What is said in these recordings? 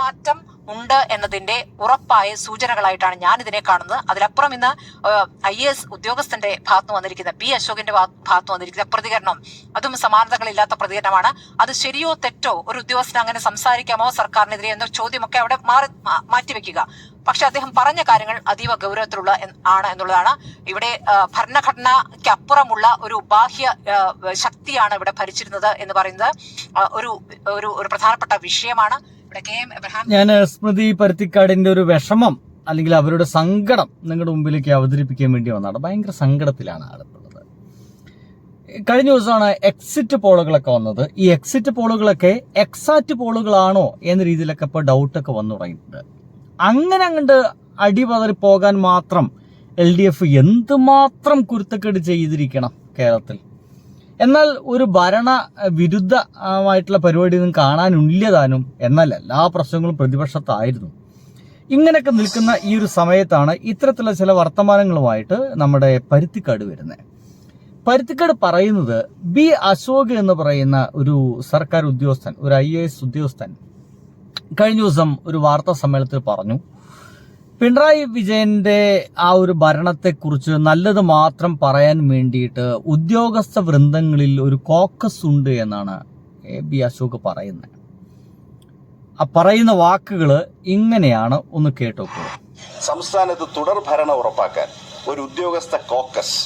മാറ്റം ഉണ്ട് എന്നതിന്റെ ഉറപ്പായ സൂചനകളായിട്ടാണ് ഞാൻ ഇതിനെ കാണുന്നത്. അതിലപ്പുറം ഇന്ന് IAS ഉദ്യോഗസ്ഥന്റെ ഭാഗത്ത് വന്നിരിക്കുന്ന B. അശോകിന്റെ ഭാഗത്ത് വന്നിരിക്കുന്ന പ്രതികരണം അതും സമാനതകളില്ലാത്ത പ്രതികരണമാണ്. അത് ശരിയോ തെറ്റോ, ഒരു ഉദ്യോഗസ്ഥന് അങ്ങനെ സംസാരിക്കാമോ സർക്കാരിനെതിരെ എന്ന ചോദ്യമൊക്കെ അവിടെ മാറ്റിവെക്കുക. പക്ഷെ അദ്ദേഹം പറഞ്ഞ കാര്യങ്ങൾ അതീവ ഗൗരവത്തിലുള്ള ആണ് എന്നുള്ളതാണ്. ഇവിടെ ഭരണഘടനയ്ക്ക് അപ്പുറമുള്ള ഒരു ബാഹ്യ ശക്തിയാണ് ഇവിടെ ഭരിച്ചിരുന്നത് എന്ന് പറയുന്നത് ഒരു പ്രധാനപ്പെട്ട വിഷയമാണ്. ഞാൻ സ്മൃതി പരുത്തിക്കാടിന്റെ ഒരു വിഷമം അല്ലെങ്കിൽ അവരുടെ സങ്കടം നിങ്ങളുടെ മുമ്പിലേക്ക് അവതരിപ്പിക്കാൻ വേണ്ടി വന്നതാണ്. ഭയങ്കര സങ്കടത്തിലാണ് ആളുള്ളത്. കഴിഞ്ഞ ദിവസമാണ് എക്സിറ്റ് പോളുകളൊക്കെ വന്നത്. ഈ എക്സിറ്റ് പോളുകളൊക്കെ എക്സാക്റ്റ് പോളുകളാണോ എന്ന രീതിയിലൊക്കെ ഇപ്പോൾ ഡൗട്ടൊക്കെ വന്നു തുടങ്ങിയിട്ടുണ്ട്. അങ്ങനെ അങ്ങോട്ട് അടിപതറി പോകാൻ മാത്രം LDF എന്തുമാത്രം കുരുത്തക്കേട് ചെയ്തിരിക്കണം കേരളത്തിൽ. എന്നാൽ ഒരു ഭരണ വിരുദ്ധമായിട്ടുള്ള പരിപാടി ഒന്നും കാണാനില്ലതാനും. എന്നാൽ എല്ലാ പ്രശ്നങ്ങളും പ്രതിപക്ഷത്തായിരുന്നു. ഇങ്ങനെയൊക്കെ നിൽക്കുന്ന ഈ ഒരു സമയത്താണ് ഇത്തരത്തിലുള്ള ചില വർത്തമാനങ്ങളുമായിട്ട് നമ്മുടെ പരുത്തിക്കാട് വരുന്നത്. പരുത്തിക്കാട് പറയുന്നത് B. അശോക് എന്ന് പറയുന്ന ഒരു സർക്കാർ ഉദ്യോഗസ്ഥൻ, ഒരു IAS ഉദ്യോഗസ്ഥൻ കഴിഞ്ഞ ദിവസം ഒരു വാർത്താ സമ്മേളനത്തിൽ പറഞ്ഞു, പിണറായി വിജയന്റെ ആ ഒരു ഭരണത്തെക്കുറിച്ച് നല്ലത് മാത്രം പറയാൻ വേണ്ടിയിട്ട് ഉദ്യോഗസ്ഥ വൃന്ദങ്ങളിൽ ഒരു കോക്കസ് ഉണ്ട് എന്നാണ് B. അശോക് പറയുന്നത്. ആ പറയുന്ന വാക്കുകൾ ഇങ്ങനെയാണ്, ഒന്ന് കേട്ടോക്കൂ. സംസ്ഥാനത്ത് തുടർ ഭരണം ഉറപ്പാക്കാൻ ഒരു ഉദ്യോഗസ്ഥ കോക്കസ്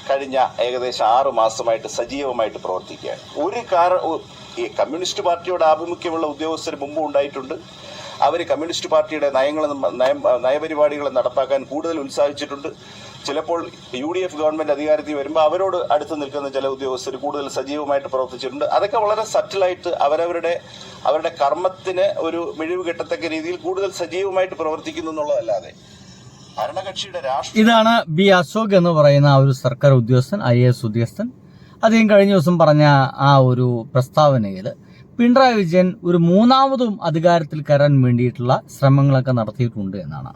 കഴിഞ്ഞ ഏകദേശം 6 മാസമായിട്ട് സജീവമായിട്ട് പ്രവർത്തിക്കുകയാണ്. ഈ കമ്മ്യൂണിസ്റ്റ് പാർട്ടിയുടെ ആഭിമുഖ്യമുള്ള ഉദ്യോഗസ്ഥർ മുമ്പ് ഉണ്ടായിട്ടുണ്ട്. അവർ കമ്മ്യൂണിസ്റ്റ് പാർട്ടിയുടെ നയപരിപാടികൾ നടപ്പാക്കാൻ കൂടുതൽ ഉത്സാഹിച്ചിട്ടുണ്ട്. ചിലപ്പോൾ UDF ഗവൺമെന്റ് അധികാരത്തിൽ വരുമ്പോൾ അവരോട് അടുത്ത് നിൽക്കുന്ന ചില ഉദ്യോഗസ്ഥർ കൂടുതൽ സജീവമായിട്ട് പ്രവർത്തിച്ചിട്ടുണ്ട്. അതൊക്കെ വളരെ സറ്റിലായിട്ട് അവരുടെ കർമ്മത്തിന് ഒരു മിഴിവ് കെട്ടത്തക്ക രീതിയിൽ കൂടുതൽ സജീവമായിട്ട് പ്രവർത്തിക്കുന്നു എന്നുള്ളതല്ലാതെ ഭരണകക്ഷിയുടെ ഇതാണ് B. അശോക് എന്ന് പറയുന്ന ആ ഒരു സർക്കാർ ഉദ്യോഗസ്ഥൻ, IAS ഉദ്യോഗസ്ഥൻ. അദ്ദേഹം കഴിഞ്ഞ ദിവസം പറഞ്ഞ ആ ഒരു പ്രസ്താവനയിൽ പിണറായി വിജയൻ ഒരു മൂന്നാമതും അധികാരത്തിൽ കയറാൻ വേണ്ടിയിട്ടുള്ള ശ്രമങ്ങളൊക്കെ നടത്തിയിട്ടുണ്ട് എന്നാണ്.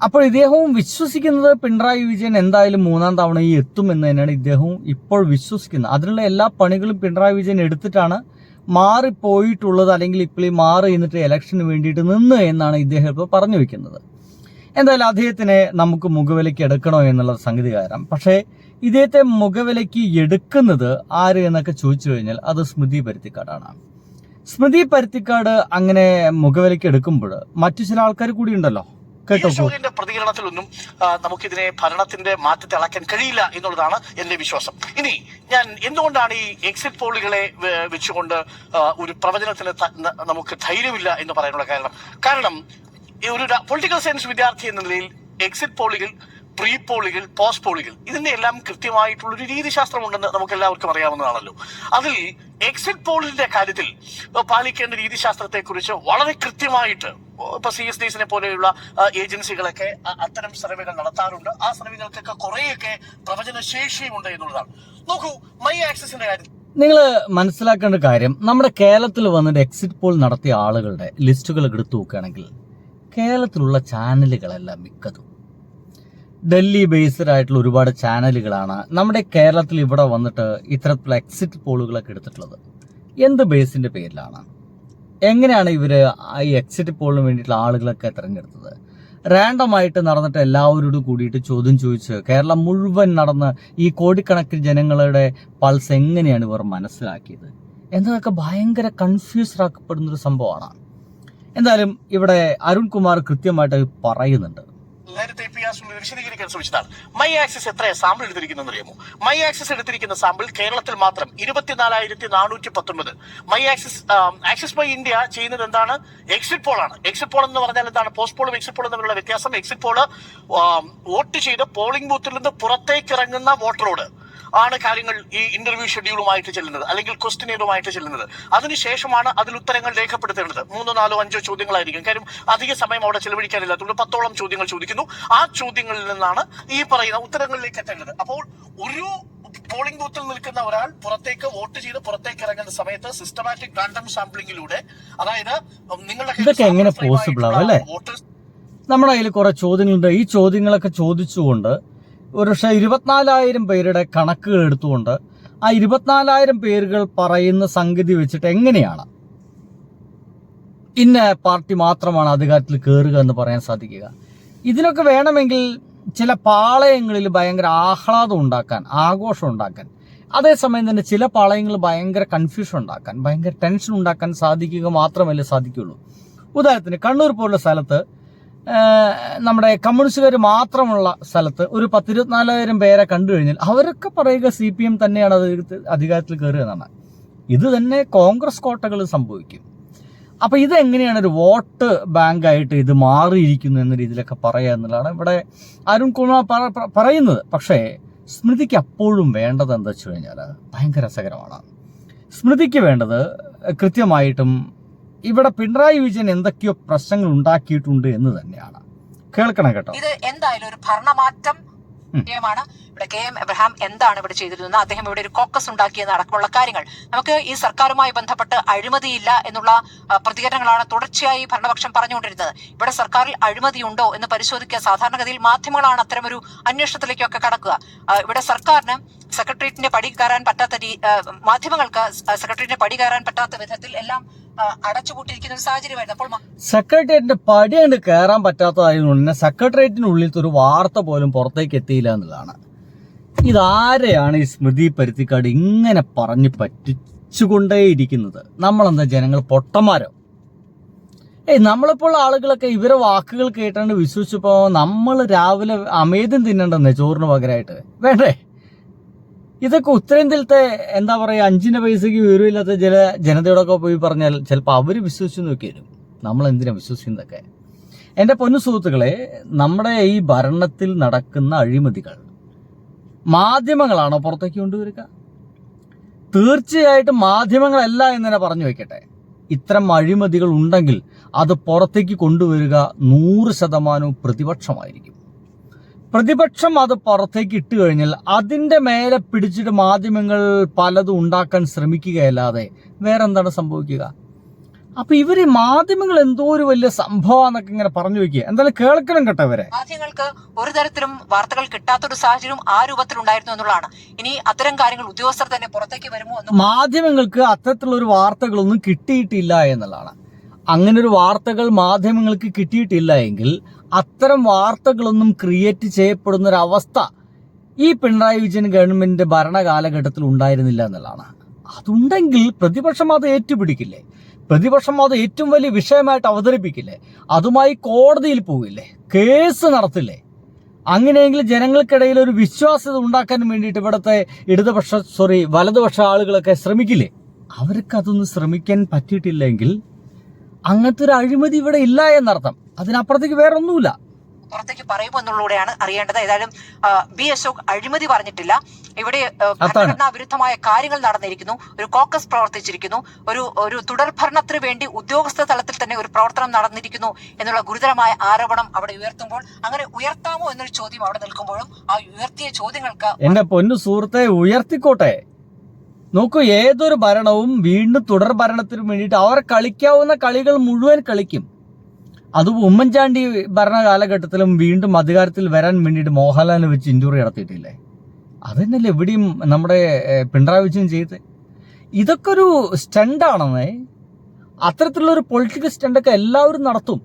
അപ്പോൾ ഇദ്ദേഹവും വിശ്വസിക്കുന്നത് പിണറായി വിജയൻ എന്തായാലും 3ാം തവണ എത്തും എന്ന് തന്നെയാണ് ഇദ്ദേഹവും ഇപ്പോൾ വിശ്വസിക്കുന്നത്. അതിനുള്ള എല്ലാ പണികളും പിണറായി വിജയൻ എടുത്തിട്ടാണ് മാറിപ്പോയിട്ടുള്ളത്, അല്ലെങ്കിൽ ഇപ്പോൾ മാറി നിന്നിട്ട് ഇലക്ഷന് വേണ്ടിയിട്ട് നിന്ന് എന്നാണ് ഇദ്ദേഹം ഇപ്പോൾ പറഞ്ഞു വെക്കുന്നത്. എന്തായാലും അദ്ദേഹത്തിനെ നമുക്ക് മുഖവിലയ്ക്ക് എടുക്കണോ എന്നുള്ള സംഗതി കാരണം. പക്ഷേ ഇദ്ദേഹത്തെ മുഖവിലയ്ക്ക് എടുക്കുന്നത് ആര് എന്നൊക്കെ ചോദിച്ചു കഴിഞ്ഞാൽ അത് സ്മൃതി പരുത്തിക്കാടാണ്. സ്മൃതി പരുത്തിക്കാട് അങ്ങനെ മുഖവിലയ്ക്ക് എടുക്കുമ്പോൾ മറ്റു ചില ആൾക്കാർ കൂടി ഉണ്ടല്ലോ. അശോകിന്റെ പ്രതികരണത്തിലൊന്നും നമുക്കിതിനെ ഭരണത്തിന്റെ മാറ്റത്തെ അളക്കാൻ കഴിയില്ല എന്നുള്ളതാണ് എന്റെ വിശ്വാസം. ഇനി ഞാൻ എന്തുകൊണ്ടാണ് ഈ എക്സിറ്റ് പോളുകളെ വെച്ചുകൊണ്ട് ഒരു പ്രവചനത്തിന് നമുക്ക് ധൈര്യമില്ല എന്ന് പറയാനുള്ള കാരണം ഒരു പൊളിറ്റിക്കൽ സയൻസ് വിദ്യാർത്ഥി എന്ന നിലയിൽ എക്സിറ്റ് പോളുകൾ, പ്രീ പോളുകൾ, പോസ്റ്റ് പോളുകൾ, ഇതിന്റെ എല്ലാം കൃത്യമായിട്ടുള്ളൊരു രീതിശാസ്ത്രം ഉണ്ടെന്ന് നമുക്ക് എല്ലാവർക്കും അറിയാവുന്നതാണല്ലോ. അതിൽ എക്സിറ്റ് പോളിന്റെ കാര്യത്തിൽ പാലിക്കേണ്ട രീതിശാസ്ത്രത്തെ കുറിച്ച് വളരെ കൃത്യമായിട്ട് ഇപ്പൊ CSDs പോലെയുള്ള ഏജൻസികളൊക്കെ അത്തരം സർവേകൾ നടത്താറുണ്ട്. ആ സർവേകൾക്കൊക്കെ കുറെയൊക്കെ പ്രവചന ശേഷിയുണ്ട് എന്നുള്ളതാണ്. നോക്കൂ, മൈ ആക്സസിന്റെ കാര്യം നിങ്ങൾ മനസ്സിലാക്കേണ്ട കാര്യം, നമ്മുടെ കേരളത്തിൽ വന്നിട്ട് എക്സിറ്റ് പോൾ നടത്തിയ ആളുകളുടെ ലിസ്റ്റുകൾ എടുത്തു നോക്കുകയാണെങ്കിൽ കേരളത്തിലുള്ള ചാനലുകളെല്ലാം മിക്കതും ഡൽഹി ബേസ്ഡ് ആയിട്ടുള്ള ഒരുപാട് ചാനലുകളാണ് നമ്മുടെ കേരളത്തിൽ ഇവിടെ വന്നിട്ട് ഇത്തരത്തിലുള്ള എക്സിറ്റ് പോളുകളൊക്കെ എടുത്തിട്ടുള്ളത്. എന്ത് ബേസിന്റെ പേരിലാണ്? എങ്ങനെയാണ് ഇവര് ഈ എക്സിറ്റ് പോളിന് വേണ്ടിയിട്ടുള്ള ആളുകളൊക്കെ തിരഞ്ഞെടുത്തത്? റാൻഡമായിട്ട് നടന്നിട്ട് എല്ലാവരോടും കൂടിയിട്ട് ചോദ്യം ചോദിച്ച് കേരളം മുഴുവൻ നടന്ന് ഈ കോടിക്കണക്കിന് ജനങ്ങളുടെ പൾസ് എങ്ങനെയാണ് ഇവർ മനസ്സിലാക്കിയത് എന്നതൊക്കെ ഭയങ്കര കൺഫ്യൂസ്ഡ് ആക്കപ്പെടുന്നൊരു സംഭവമാണ്. എന്തായാലും ഇവിടെ അരുൺകുമാർ കൃത്യമായിട്ട് പറയുന്നുണ്ട്. നേരത്തെ വിശദീകരിക്കാൻ ശ്രമിച്ചതാണ്. മൈ ആക്സിസ് എത്ര സാമ്പിൾ എടുത്തിരിക്കുന്നത് അറിയാമോ? മൈ ആക്സിസ് എടുത്തിരിക്കുന്ന സാമ്പിൾ കേരളത്തിൽ മാത്രം 24,419. മൈ ആക്സിസ് മൈ ഇന്ത്യ ചെയ്യുന്നത് എന്താണ്? എക്സിറ്റ് പോൾ ആണ്. എക്സിറ്റ് പോൾ എന്ന് പറഞ്ഞാൽ എന്താണ്? പോസ്റ്റ് പോളും എക്സിറ്റ് പോളും തമ്മിലുള്ള വ്യത്യാസം, എക്സിറ്റ് പോള് വോട്ട് ചെയ്ത് പോളിംഗ് ബൂത്തിൽ നിന്ന് പുറത്തേക്ക് ഇറങ്ങുന്ന വോട്ടറോട് ആണ് കാര്യങ്ങൾ ഈ ഇന്റർവ്യൂ ഷെഡ്യൂളുമായിട്ട് ചെല്ലുന്നത്, അല്ലെങ്കിൽ ക്വസ്റ്റ്യനുമായിട്ട് ചെല്ലുന്നത്. അതിനുശേഷമാണ് അതിൽ ഉത്തരങ്ങൾ രേഖപ്പെടുത്തേണ്ടത്. 3, 4, 5 ചോദ്യങ്ങളായിരിക്കും. കാര്യം അധിക സമയം അവിടെ ചെലവഴിക്കാനില്ലാത്തതുകൊണ്ട് 10ഓളം ചോദ്യങ്ങൾ ചോദിക്കുന്നു. ആ ചോദ്യങ്ങളിൽ നിന്നാണ് ഈ പറയുന്ന ഉത്തരങ്ങളിലേക്ക് എത്തേണ്ടത്. അപ്പോൾ ഒരു പോളിംഗ് ബൂത്തിൽ നിൽക്കുന്ന ഒരാൾ പുറത്തേക്ക് വോട്ട് ചെയ്ത് പുറത്തേക്ക് ഇറങ്ങുന്ന സമയത്ത് സിസ്റ്റമാറ്റിക് റാൻഡം സാമ്പിളിംഗിലൂടെ, അതായത് ഇതൊക്കെ എങ്ങനെ പോസിബിൾ ആണ് അല്ലേ? നമ്മുടെ കയ്യിൽ കുറെ ചോദ്യങ്ങളുണ്ട്. ഈ ചോദ്യങ്ങളൊക്കെ ചോദിച്ചുകൊണ്ട് ഒരു 24,000 പേരുടെ കണക്കുകൾ എടുത്തുകൊണ്ട് ആ 24,000 പേരുകൾ പറയുന്ന സംഗതി വെച്ചിട്ട് എങ്ങനെയാണ് ഇന്ന പാർട്ടി മാത്രമാണ് അധികാരത്തിൽ കയറുക എന്ന് പറയാൻ സാധിക്കുക. ഇതിനൊക്കെ വേണമെങ്കിൽ ചില പാളയങ്ങളിൽ ഭയങ്കര ആഹ്ലാദം ഉണ്ടാക്കാൻ, ആഘോഷം ഉണ്ടാക്കാൻ, അതേസമയം തന്നെ ചില പാളയങ്ങൾ ഭയങ്കര കൺഫ്യൂഷൻ ഉണ്ടാക്കാൻ, ഭയങ്കര ടെൻഷൻ ഉണ്ടാക്കാൻ സാധിക്കുക മാത്രമല്ലേ സാധിക്കുകയുള്ളൂ. ഉദാഹരണത്തിന് കണ്ണൂർ പോലുള്ള സ്ഥലത്ത്, നമ്മുടെ കമ്മ്യൂണിസ്റ്റുകാർ മാത്രമുള്ള സ്ഥലത്ത് ഒരു 10-24,000 പേരെ കണ്ടു കഴിഞ്ഞാൽ അവരൊക്കെ പറയുക CPM തന്നെയാണ് അധികാരത്തിൽ കയറുക എന്നാണ്. ഇത് തന്നെ കോൺഗ്രസ് കോട്ടകൾ സംഭവിക്കും. അപ്പൊ ഇതെങ്ങനെയാണ് ഒരു വോട്ട് ബാങ്കായിട്ട് ഇത് മാറിയിരിക്കുന്നു എന്ന രീതിയിലൊക്കെ പറയുക എന്നുള്ളതാണ് ഇവിടെ അരുൺ കുമാർ പറയുന്നത്. പക്ഷേ സ്മൃതിക്ക് അപ്പോഴും വേണ്ടത് എന്താ വെച്ച് കഴിഞ്ഞാൽ ഭയങ്കര രസകരമാണ്. സ്മൃതിക്ക് വേണ്ടത് കൃത്യമായിട്ടും ഇവിടെ പിണറായി വിജയൻ എന്തൊക്കെയോ പ്രശ്നങ്ങൾ ഉണ്ടാക്കിയിട്ടുണ്ട് എന്ന് തന്നെയാണ്. കേൾക്കണം കേട്ടോ. ഇത് എന്തായാലും ഒരു ഭരണമാറ്റം ാണ്. ഇവിടെ KM എബ്രഹാം എന്താണ് ഇവിടെ ചെയ്തിരുന്നത്, അദ്ദേഹം ഇവിടെ ഒരു കോക്കസ് ഉണ്ടാക്കിയെന്ന് അടക്കമുള്ള കാര്യങ്ങൾ, നമുക്ക് ഈ സർക്കാരുമായി ബന്ധപ്പെട്ട് അഴിമതിയില്ല എന്നുള്ള പ്രതികരണങ്ങളാണ് തുടർച്ചയായി ഭരണപക്ഷം പറഞ്ഞുകൊണ്ടിരുന്നത്. ഇവിടെ സർക്കാരിൽ അഴിമതിയുണ്ടോ എന്ന് പരിശോധിക്കുക. സാധാരണഗതിയിൽ മാധ്യമങ്ങളാണ് അത്തരമൊരു അന്വേഷണത്തിലേക്കൊക്കെ കടക്കുക. ഇവിടെ സർക്കാരിന് സെക്രട്ടേറിയറ്റിന്റെ പടി കയറാൻ പറ്റാത്ത മാധ്യമങ്ങൾക്ക് സെക്രട്ടേറിയറ്റിന്റെ പടി കയറാൻ പറ്റാത്ത വിധത്തിൽ എല്ലാം അടച്ചുപൂട്ടിയിരിക്കുന്ന ഒരു സാഹചര്യമായിരുന്നു. അപ്പോൾ സെക്രട്ടേറിയറ്റിന്റെ പടി കണ്ട് കയറാൻ പറ്റാത്തതായതുകൊണ്ട് തന്നെ സെക്രട്ടേറിയറ്റിനുള്ളിലത്തെ ഒരു വാർത്ത പോലും പുറത്തേക്ക് എത്തിയില്ല എന്നുള്ളതാണ്. ഇതാരെയാണ് ഈ സ്മൃതി പരുത്തിക്കാട് ഇങ്ങനെ പറഞ്ഞ് പറ്റിച്ചുകൊണ്ടേയിരിക്കുന്നത്? നമ്മളെന്താ ജനങ്ങൾ പൊട്ടന്മാരോ? നമ്മളിപ്പോൾ ആളുകളൊക്കെ ഇവരെ വാക്കുകൾ കേട്ടാണ്ട് വിശ്വസിച്ചപ്പോ നമ്മൾ രാവിലെ അമേദ്യം തിന്നണ്ടെന്നേ ചോറിന് പകരമായിട്ട് വേണ്ടേ? ഇതൊക്കെ ഉത്തരേന്ത്യയിലത്തെ എന്താ പറയുക 5 പൈസയ്ക്ക് വിവരമില്ലാത്ത ചില ജനതയോടൊക്കെ പോയി പറഞ്ഞാൽ ചിലപ്പോൾ അവർ വിശ്വസിച്ചു നോക്കി വരും. നമ്മൾ എന്തിനാ വിശ്വസിക്കുന്നതൊക്കെ? എൻ്റെ പൊന്നു സുഹൃത്തുക്കളെ, നമ്മുടെ ഈ ഭരണത്തിൽ നടക്കുന്ന അഴിമതികൾ മാധ്യമങ്ങളാണോ പുറത്തേക്ക് കൊണ്ടുവരിക? തീർച്ചയായിട്ടും മാധ്യമങ്ങളല്ല എന്ന് തന്നെ പറഞ്ഞു വെക്കട്ടെ. ഇത്തരം അഴിമതികൾ ഉണ്ടെങ്കിൽ അത് പുറത്തേക്ക് കൊണ്ടുവരിക 100% പ്രതിപക്ഷമായിരിക്കും. പ്രതിപക്ഷം അത് പുറത്തേക്ക് ഇട്ട് കഴിഞ്ഞാൽ അതിൻ്റെ മേലെ പിടിച്ചിട്ട് മാധ്യമങ്ങൾ പലതും ഉണ്ടാക്കാൻ ശ്രമിക്കുകയല്ലാതെ വേറെന്താണ് സംഭവിക്കുക? അപ്പൊ ഇവര് മാധ്യമങ്ങൾ എന്തോ ഒരു വലിയ സംഭവം എന്നൊക്കെ ഇങ്ങനെ പറഞ്ഞു വെക്കുക. എന്തായാലും കേൾക്കണം കേട്ടോ. ഇവരെ മാധ്യമങ്ങൾക്ക് ഒരു തരത്തിലും വാർത്തകൾ കിട്ടാത്തൊരു സാഹചര്യം ആ രൂപത്തിലുണ്ടായിരുന്നു എന്നുള്ളതാണ്. ഇനി അത്തരം കാര്യങ്ങൾ ഉദ്യോഗസ്ഥർ തന്നെ പുറത്തേക്ക് വരുമോ എന്ന് മാധ്യമങ്ങൾക്ക് അത്തരത്തിലുള്ള ഒരു വാർത്തകളൊന്നും കിട്ടിയിട്ടില്ല എന്നുള്ളതാണ്. അങ്ങനെ ഒരു വാർത്തകൾ മാധ്യമങ്ങൾക്ക് കിട്ടിയിട്ടില്ല എങ്കിൽ അത്തരം വാർത്തകളൊന്നും ക്രിയേറ്റ് ചെയ്യപ്പെടുന്ന ഒരു അവസ്ഥ ഈ പിണറായി വിജയൻ ഗവൺമെന്റിന്റെ ഭരണകാലഘട്ടത്തിൽ ഉണ്ടായിരുന്നില്ല എന്നുള്ളതാണ്. അതുണ്ടെങ്കിൽ പ്രതിപക്ഷം അത് ഏറ്റുപിടിക്കില്ലേ? പ്രതിപക്ഷം അത് ഏറ്റവും വലിയ വിഷയമായിട്ട് അവതരിപ്പിക്കില്ലേ? അതുമായി കോടതിയിൽ പോവില്ലേ? കേസ് നടത്തില്ലേ? അങ്ങനെയെങ്കിൽ ജനങ്ങൾക്കിടയിൽ ഒരു വിശ്വാസ്യത ഉണ്ടാക്കാൻ വേണ്ടിയിട്ട് ഇവിടുത്തെ വലതുപക്ഷ ആളുകളൊക്കെ ശ്രമിക്കില്ലേ? അവർക്ക് അതൊന്നും ശ്രമിക്കാൻ പറ്റിയിട്ടില്ലെങ്കിൽ അങ്ങനത്തെ ഒരു അഴിമതി ഇവിടെ ഇല്ല എന്നർത്ഥം. അതിനപ്പുറത്തേക്ക് വേറെ ഒന്നുമില്ല. പുറത്തേക്ക് പറയുമോ എന്നുള്ളൂടെയാണ് അറിയേണ്ടത്. ഏതായാലും ബി അശോക് അഴിമതി പറഞ്ഞിട്ടില്ല. ഇവിടെ ഭരണഘടനാ വിരുദ്ധമായ കാര്യങ്ങൾ നടന്നിരിക്കുന്നു, ഒരു കോക്കസ് പ്രവർത്തിച്ചിരിക്കുന്നു, ഒരു തുടർഭരണത്തിന് വേണ്ടി ഉദ്യോഗസ്ഥ തലത്തിൽ തന്നെ ഒരു പ്രവർത്തനം നടന്നിരിക്കുന്നു എന്നുള്ള ഗുരുതരമായ ആരോപണം അവിടെ ഉയർത്തുമ്പോൾ, അങ്ങനെ ഉയർത്താമോ എന്നൊരു ചോദ്യം അവിടെ നിൽക്കുമ്പോഴും ആ ഉയർത്തിയ ചോദ്യങ്ങൾക്ക് എന്റെ പൊന്നു സുഹൃത്തെ ഉയർത്തിക്കോട്ടെ. നോക്കൂ, ഏതൊരു ഭരണവും വീണ്ടും തുടർ ഭരണത്തിന് വേണ്ടിയിട്ട് അവർ കളിക്കാവുന്ന കളികൾ മുഴുവൻ കളിക്കും. അത് ഉമ്മൻചാണ്ടി ഭരണ കാലഘട്ടത്തിലും വീണ്ടും അധികാരത്തിൽ വരാൻ വേണ്ടിയിട്ട് മോഹൻലാലിനെ വെച്ച് ഇൻജുറി നടത്തിയിട്ടില്ലേ? അത് തന്നെയല്ലേ ഇവിടെയും നമ്മുടെ പിണറായി വിജയൻ ചെയ്ത്. ഇതൊക്കെ ഒരു സ്റ്റണ്ടാണെന്നേ. അത്തരത്തിലുള്ളൊരു പൊളിറ്റിക്കൽ സ്റ്റണ്ടൊക്കെ എല്ലാവരും നടത്തും.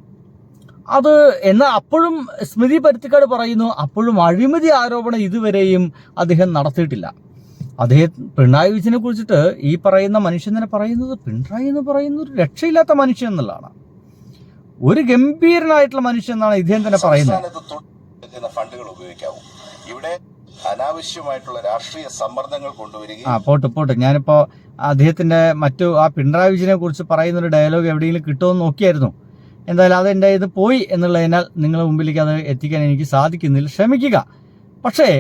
അത് എന്നാൽ അപ്പോഴും സ്മൃതി പരുത്തിക്കാട് പറയുന്നു, അപ്പോഴും അഴിമതി ആരോപണം ഇതുവരെയും അദ്ദേഹം നടത്തിയിട്ടില്ല. അദ്ദേഹം പിണറായി വിജയനെ കുറിച്ചിട്ട് ഈ പറയുന്ന മനുഷ്യൻ തന്നെ പറയുന്നത്, പിണറായി എന്ന് പറയുന്ന ഒരു രക്ഷയില്ലാത്ത മനുഷ്യൻ എന്നുള്ളതാണ്. ഒരു ഗംഭീരനായിട്ടുള്ള മനുഷ്യൻ എന്നാണ് ഇദ്ദേഹം തന്നെ പറയുന്നത്. ഫണ്ടുകൾ ഉപയോഗിക്കാവൂ. ഇവിടെ അനാവശ്യമായിട്ടുള്ള രാഷ്ട്രീയ സമ്മർദ്ദങ്ങൾ കൊണ്ടുവരികയും പോട്ട് ഞാനിപ്പോ അദ്ദേഹത്തിന്റെ ആ പിണറായി വിജയനെ കുറിച്ച് പറയുന്ന ഒരു ഡയലോഗ് എവിടെയെങ്കിലും കിട്ടുമെന്ന് നോക്കിയായിരുന്നു. എന്തായാലും അതെന്റെ ഇത് പോയി എന്നുള്ളതിനാൽ നിങ്ങളുടെ മുമ്പിലേക്ക് അത് എത്തിക്കാൻ എനിക്ക് സാധിക്കുന്നില്ല, ക്ഷമിക്കുക. പക്ഷേ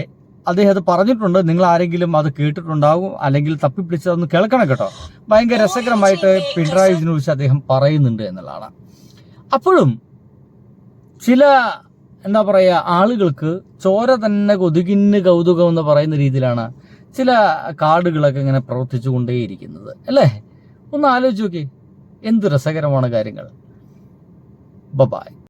അദ്ദേഹം അത് പറഞ്ഞിട്ടുണ്ട്. നിങ്ങൾ ആരെങ്കിലും അത് കേട്ടിട്ടുണ്ടാവും, അല്ലെങ്കിൽ തപ്പിപ്പിടിച്ചതൊന്ന് കേൾക്കണം കേട്ടോ. ഭയങ്കര രസകരമായിട്ട് പിണറായി വിജയനെ കുറിച്ച് അദ്ദേഹം പറയുന്നുണ്ട് എന്നുള്ളതാണ്. അപ്പോഴും ചില എന്താ പറയുക ആളുകൾക്ക് ചോര തന്നെ കൊതുകിന് കൗതുകം എന്ന് പറയുന്ന രീതിയിലാണ് ചില കാർഡുകളൊക്കെ ഇങ്ങനെ പ്രവർത്തിച്ചു കൊണ്ടേയിരിക്കുന്നത് അല്ലേ? ഒന്ന് ആലോചിച്ച് നോക്കി, എന്ത് രസകരമാണ് കാര്യങ്ങൾ. ബൈ.